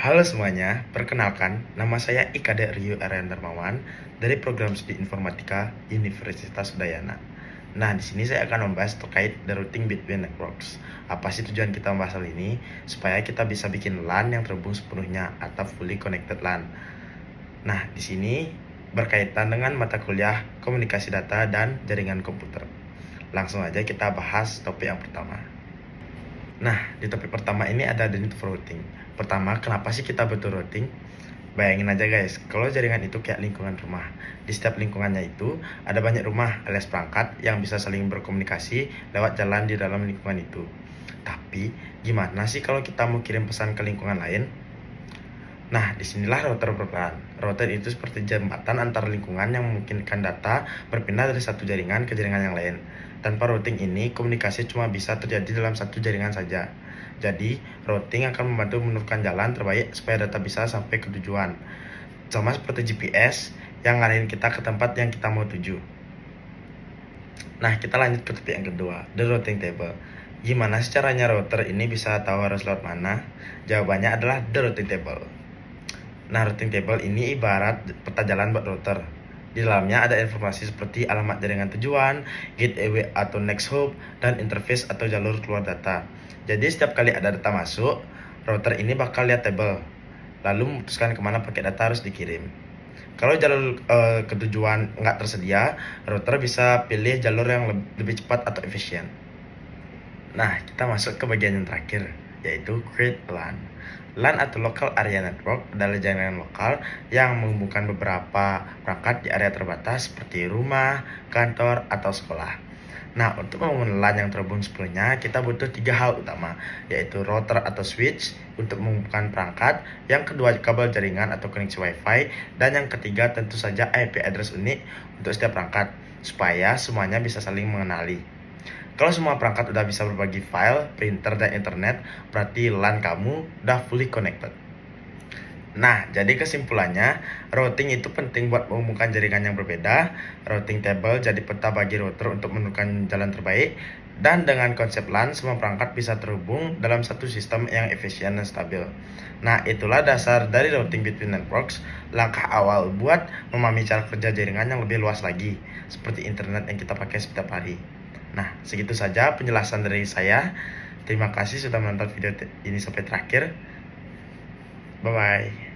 Halo semuanya, perkenalkan, nama saya Ikade Ryu Aryan Darmawan dari program studi Informatika Universitas Udayana. Nah, di sini saya akan membahas terkait the routing between networks. Apa sih tujuan kita membahas hal ini? Supaya kita bisa bikin LAN yang terhubung sepenuhnya atau fully connected LAN. Nah, di sini berkaitan dengan mata kuliah komunikasi data dan jaringan komputer. Langsung aja kita bahas topik yang pertama. Nah, di topik pertama ini ada the need for routing. Pertama, kenapa sih kita butuh routing? Bayangin aja guys, kalau jaringan itu kayak lingkungan rumah. Di setiap lingkungannya itu ada banyak rumah alias perangkat yang bisa saling berkomunikasi lewat jalan di dalam lingkungan itu. Tapi, gimana sih kalau kita mau kirim pesan ke lingkungan lain? Nah, disinilah router berperan. Router itu seperti jembatan antar lingkungan yang memungkinkan data berpindah dari satu jaringan ke jaringan yang lain. Tanpa routing ini, komunikasi cuma bisa terjadi dalam satu jaringan saja. Jadi, routing akan membantu menentukan jalan terbaik supaya data bisa sampai ke tujuan. Sama seperti GPS yang ngarahin kita ke tempat yang kita mau tuju. Nah, kita lanjut ke topik yang kedua, the routing table. Gimana sih caranya router ini bisa tahu harus lewat mana? Jawabannya adalah the routing table. Nah, routing table ini ibarat peta jalan buat router. Di dalamnya ada informasi seperti alamat jaringan tujuan, gateway atau next hop, dan interface atau jalur keluar data. Jadi setiap kali ada data masuk, router ini bakal lihat tabel, lalu memutuskan kemana paket data harus dikirim. Kalau jalur ke tujuan nggak tersedia, router bisa pilih jalur yang lebih cepat atau efisien. Nah, kita masuk ke bagian yang terakhir, yaitu create LAN. LAN atau Local Area Network adalah jaringan lokal yang menghubungkan beberapa perangkat di area terbatas seperti rumah, kantor, atau sekolah. Nah, untuk membangun LAN yang terhubung sepenuhnya, kita butuh 3 hal utama, yaitu router atau switch untuk menghubungkan perangkat, yang kedua kabel jaringan atau koneksi WiFi, dan yang ketiga tentu saja IP address unik untuk setiap perangkat, supaya semuanya bisa saling mengenali. Kalau semua perangkat udah bisa berbagi file, printer, dan internet, berarti LAN kamu udah fully connected. Nah, jadi kesimpulannya, routing itu penting buat menghubungkan jaringan yang berbeda. Routing table jadi peta bagi router untuk menentukan jalan terbaik. Dan dengan konsep LAN, semua perangkat bisa terhubung dalam satu sistem yang efisien dan stabil. Nah, itulah dasar dari routing between networks, langkah awal buat memahami cara kerja jaringan yang lebih luas lagi, seperti internet yang kita pakai setiap hari. Nah, segitu saja penjelasan dari saya. Terima kasih sudah menonton video ini sampai terakhir. Bye-bye.